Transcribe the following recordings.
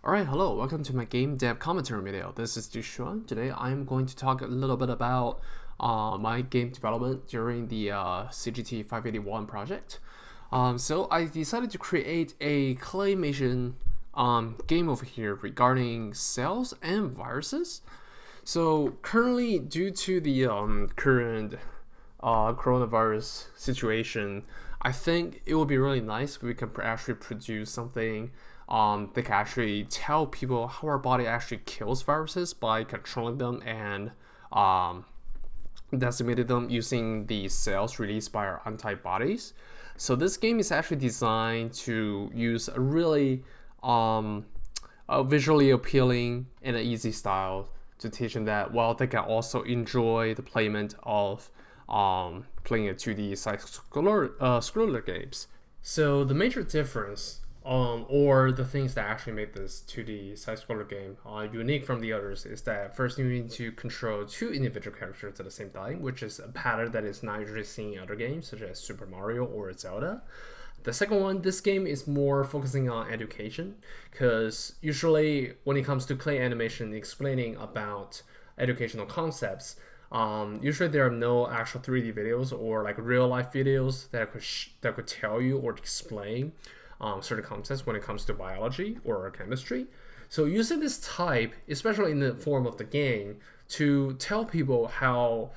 Alright, hello, welcome to my game dev commentary video. This is Jushuan. Today I'm going to talk a little bit about my game development during the CGT 581 project. So I decided to create a claymation game over here regarding cells and viruses. So currently, due to the current coronavirus situation, I think it would be really nice if we can actually produce something that can actually tell people how our body actually kills viruses by controlling them and decimating them using the cells released by our antibodies. So this game is actually designed to use a really visually appealing and an easy style to teach them that while they can also enjoy the playment of playing a 2D side-scroller games. So the major difference, or the things that actually make this 2D side-scroller game unique from the others, is that first you need to control two individual characters at the same time, which is a pattern that is not usually seen in other games such as Super Mario or Zelda. The second one, this game is more focusing on education, because usually when it comes to clay animation explaining about educational concepts, usually there are no actual 3D videos or like real life videos that could tell you or explain certain concepts when it comes to biology or chemistry. So using this type, especially in the form of the game, to tell people how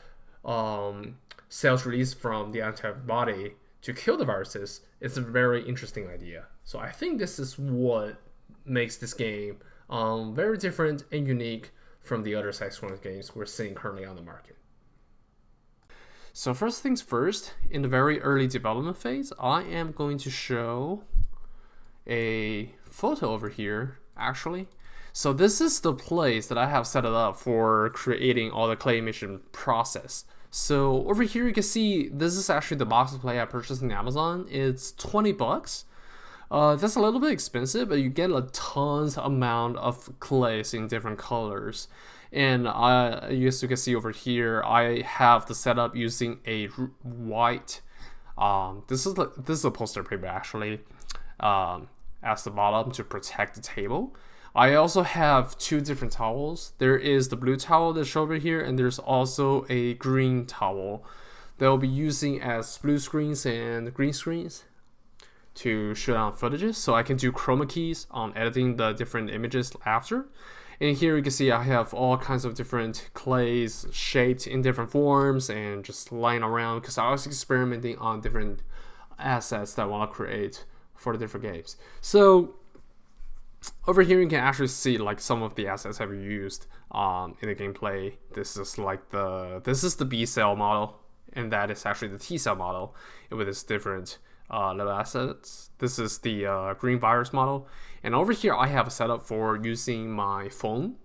cells released from the antibody to kill the viruses, it's a very interesting idea. So I think this is what makes this game very different and unique from the other side-scrolling games we're seeing currently on the market. So first things first, in the very early development phase, I am going to show a photo over here, actually. So this is the place that I have set it up for creating all the claymation process. So over here you can see this is actually the box of clay I purchased on Amazon. It's 20 bucks. That's a little bit expensive, but you get a tons amount of clays in different colors. And as you can see over here, I have the setup using a white. This is a poster paper actually, as the bottom to protect the table. I also have two different towels. There is the blue towel that's shown over here, and there's also a green towel that I'll be using as blue screens and green screens to show down footages, so I can do chroma keys on editing the different images after. And here you can see I have all kinds of different clays shaped in different forms and just lying around because I was experimenting on different assets that I want to create for the different games. So over here you can actually see like some of the assets I've used in the gameplay. This is the B cell model, and that is actually the T cell model with its different little assets. This is the green virus model, and over here I have a setup for using my phone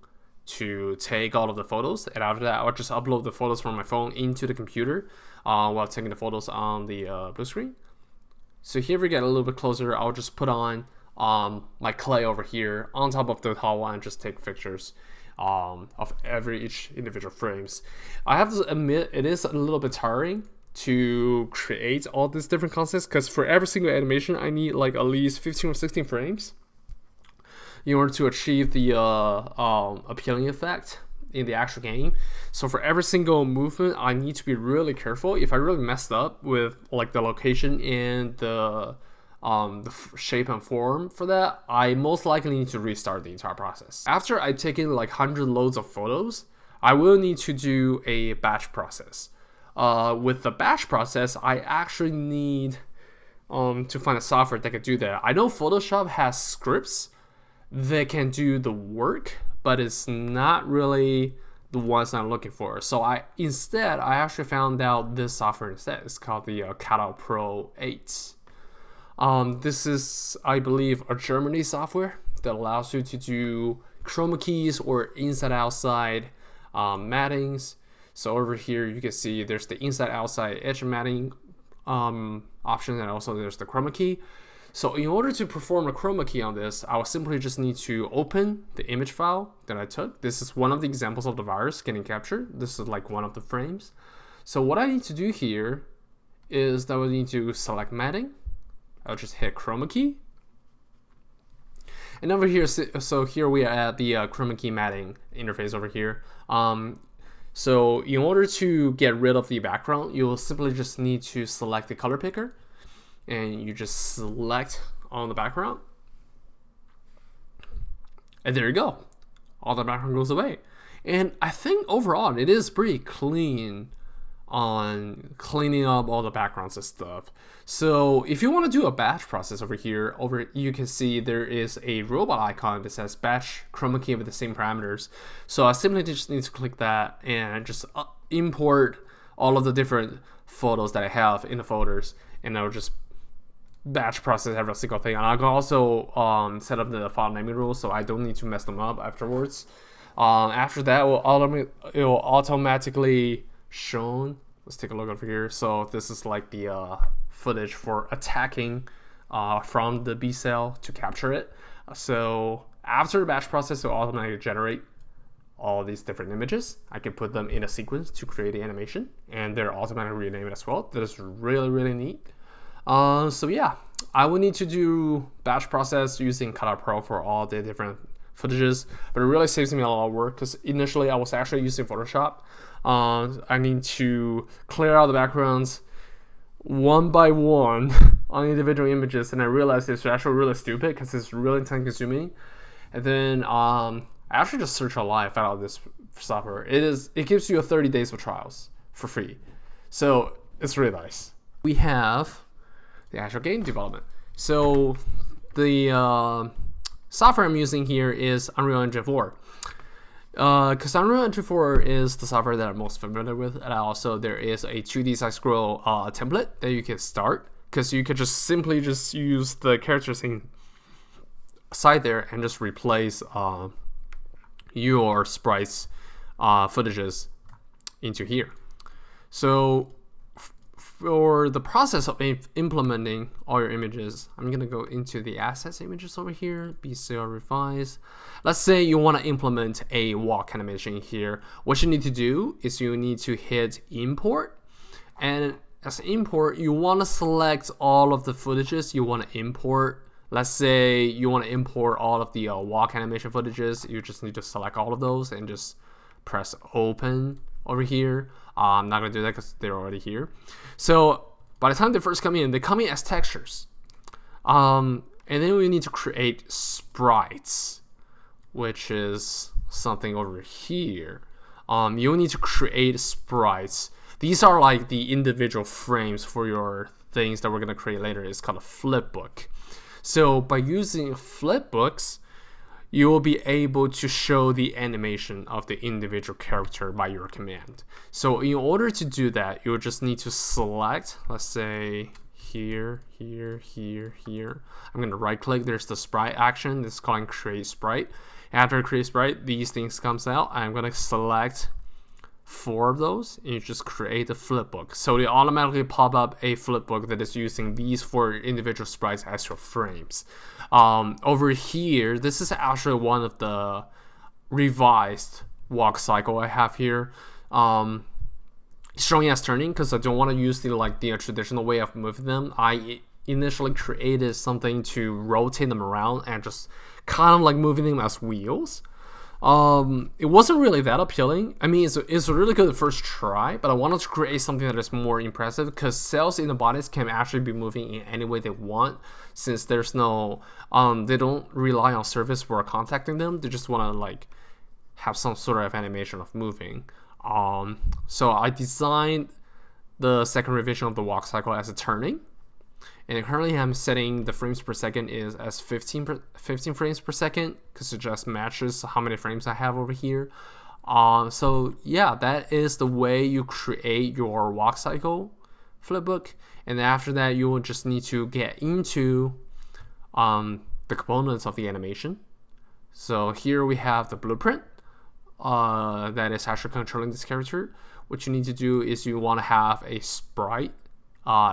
to take all of the photos, and after that I'll just upload the photos from my phone into the computer while taking the photos on the blue screen. So here we get a little bit closer. I'll just put on my clay over here on top of the towel and just take pictures of each individual frames. I have to admit it is a little bit tiring to create all these different concepts, because for every single animation I need like at least 15 or 16 frames in order to achieve the appealing effect in the actual game. So for every single movement I need to be really careful. If I really messed up with like the location and the shape and form for that, I most likely need to restart the entire process. After I've taken like 100 loads of photos, I will need to do a batch process. With the batch process, I actually need to find a software that can do that. I know Photoshop has scripts that can do the work, but it's not really the ones I'm looking for. So I actually found out this software instead. It's called the Catalog Pro 8. This is, I believe, a Germany software that allows you to do chroma keys or inside-outside mattings. So over here you can see there's the inside-outside edge matting option, and also there's the chroma key. So in order to perform a chroma key on this, I will simply just need to open the image file that I took. This is one of the examples of the virus getting captured. This is like one of the frames. So what I need to do here is that we need to select matting. I'll just hit chroma key. And over here, so here we are at the chroma key matting interface over here. So in order to get rid of the background, you will simply just need to select the color picker, and you just select on the background, and there you go. All the background goes away. And I think overall it is pretty clean on cleaning up all the backgrounds and stuff. So if you want to do a batch process over here, you can see there is a robot icon that says batch chroma key with the same parameters. So I simply just need to click that and just import all of the different photos that I have in the folders, and I'll just batch process every single thing. And I can also set up the file naming rules so I don't need to mess them up afterwards. After that, it will automatically shown. Let's take a look over here. So this is like the footage for attacking from the B cell to capture it. So after the batch process, it will automatically generate all these different images. I can put them in a sequence to create the animation, and they're automatically renamed as well. That is really, really neat. So yeah, I will need to do batch process using Color Pro for all the different footages, but it really saves me a lot of work because initially I was actually using Photoshop. I need to clear out the backgrounds one by one on individual images, and I realized it's actually really stupid because it's really time consuming. And then I actually just searched online and found out this software. It gives you 30 days of trials for free, so it's really nice. We have the actual game development. So the software I'm using here is Unreal Engine 4. Because Unreal Engine 4 is the software that I'm most familiar with, and also there is a 2D side scroll template that you can start, because you could just simply use the characters inside there and just replace your sprites footages into here. So for the process of implementing all your images, I'm gonna go into the assets images over here, BCR revise. Let's say you want to implement a walk animation here. What you need to do is you need to hit import, and as import, you want to select all of the footages you want to import. Let's say you want to import all of the walk animation footages. You just need to select all of those and just press open over here. I'm not going to do that because they're already here. So by the time they first come in, they come in as textures. And then we need to create sprites, which is something over here. You need to create sprites. These are like the individual frames for your things that we're going to create later. It's called a flipbook. So by using flipbooks, you will be able to show the animation of the individual character by your command. So in order to do that, you will just need to select, let's say here, here, here, here. I'm going to right click, there's the sprite action, this is calling create sprite. After create sprite, these things comes out. I'm going to select 4 of those, and you just create a flipbook. So they automatically pop up a flipbook that is using these 4 individual sprites as your frames. Over here, this is actually one of the revised walk cycle I have here. Showing as turning because I don't want to use the traditional way of moving them. I initially created something to rotate them around and just kind of like moving them as wheels. It wasn't really that appealing. I mean, it's a really good first try, but I wanted to create something that is more impressive because cells in the bodies can actually be moving in any way they want, since there's no they don't rely on surface for contacting them. They just want to like have some sort of animation of moving. So I designed the second revision of the walk cycle as a turning, and currently I'm setting the frames per second is as 15 frames per second because it just matches how many frames I have over here. So yeah, that is the way you create your walk cycle flipbook, and after that you will just need to get into the components of the animation. So here we have the blueprint that is actually controlling this character. What you need to do is you want to have a sprite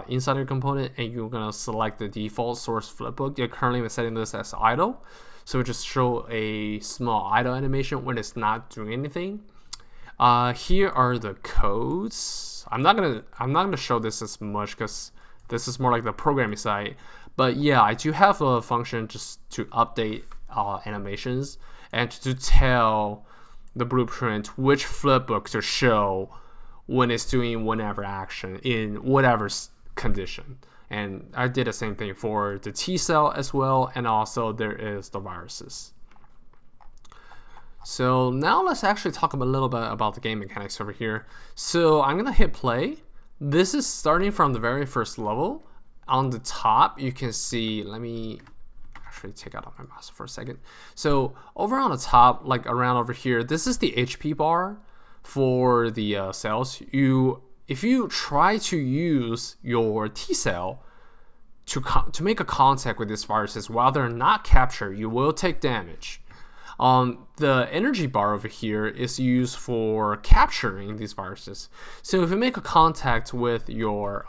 inside your component, and you're gonna select the default source flipbook. You're currently setting this as idle, so just show a small idle animation when it's not doing anything. Here are the codes. I'm not gonna show this as much because this is more like the programming side. But yeah, I do have a function just to update animations, and to tell the blueprint which flipbook to show when it's doing whatever action in whatever condition. And I did the same thing for the T cell as well, and also there is the viruses. So now let's actually talk a little bit about the game mechanics over here. So I'm gonna hit play. This is starting from the very first level. On the top, you can see, let me actually take out my mouse for a second. So over on the top, like around over here, this is the HP bar for the cells. If you try to use your T cell to make a contact with these viruses while they're not captured, you will take damage. The energy bar over here is used for capturing these viruses. So if you make a contact with your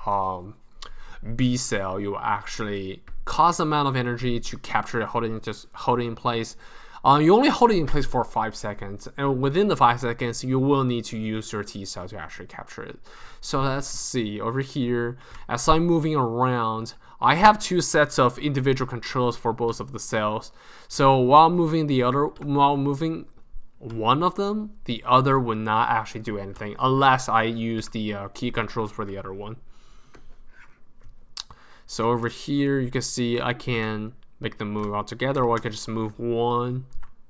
B cell, you will actually cause amount of energy to capture it, hold it in place. You only hold it in place for 5 seconds, and within the 5 seconds, you will need to use your T cell to actually capture it. So let's see over here. As I'm moving around, I have 2 sets of individual controls for both of the cells. So while moving one of them, the other would not actually do anything unless I use the key controls for the other one. So over here, you can see I can make them move all together, or I can just move one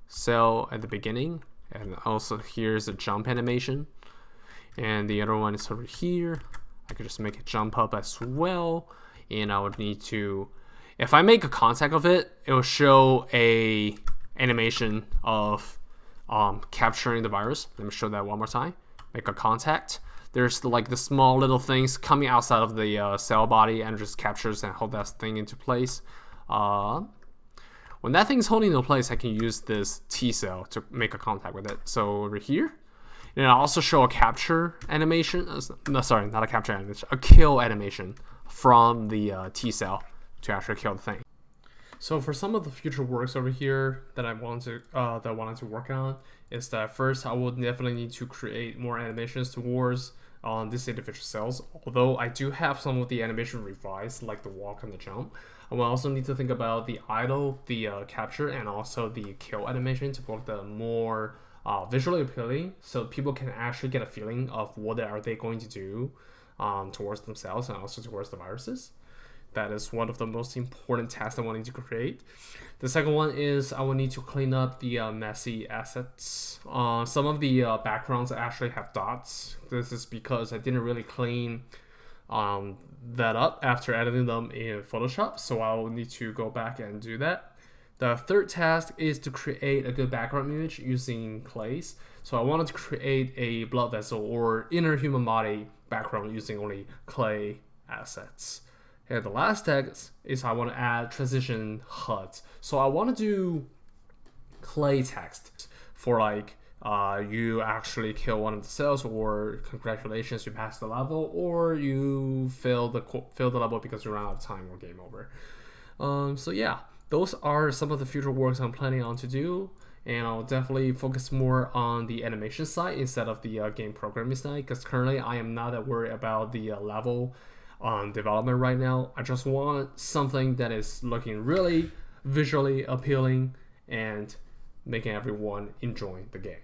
cell at the beginning. And also here's a jump animation. And the other one is over here. I could just make it jump up as well. And I would need to, if I make a contact of it, it will show a animation of capturing the virus. Let me show that one more time. Make a contact. There's like the small little things coming outside of the cell body and just captures and hold that thing into place. When that thing's holding into place, I can use this T cell to make a contact with it. So over here, and I'll also show a capture animation. No, sorry, not a capture animation, a kill animation from the T cell to actually kill the thing. So for some of the future works over here that I wanted to work on is that first I will definitely need to create more animations towards these individual cells. Although I do have some of the animation revised, like the walk and the jump, I will also need to think about the idle, the capture, and also the kill animation to make them more visually appealing, so people can actually get a feeling of what are they going to do towards themselves and also towards the viruses. That is one of the most important tasks I want to create. The second one is I will need to clean up the messy assets. Some of the backgrounds actually have dots. This is because I didn't really clean that up after editing them in Photoshop, so I will need to go back and do that. The third task is to create a good background image using clays. So I wanted to create a blood vessel or inner human body background using only clay assets. And the last text is I want to add transition HUDs. So I want to do clay text for like you actually kill one of the cells, or congratulations, you passed the level, or you failed the level because you ran out of time or game over. So yeah, those are some of the future works I'm planning on to do. And I'll definitely focus more on the animation side instead of the game programming side, because currently I am not that worried about the level development right now. I just want something that is looking really visually appealing and making everyone enjoy the game.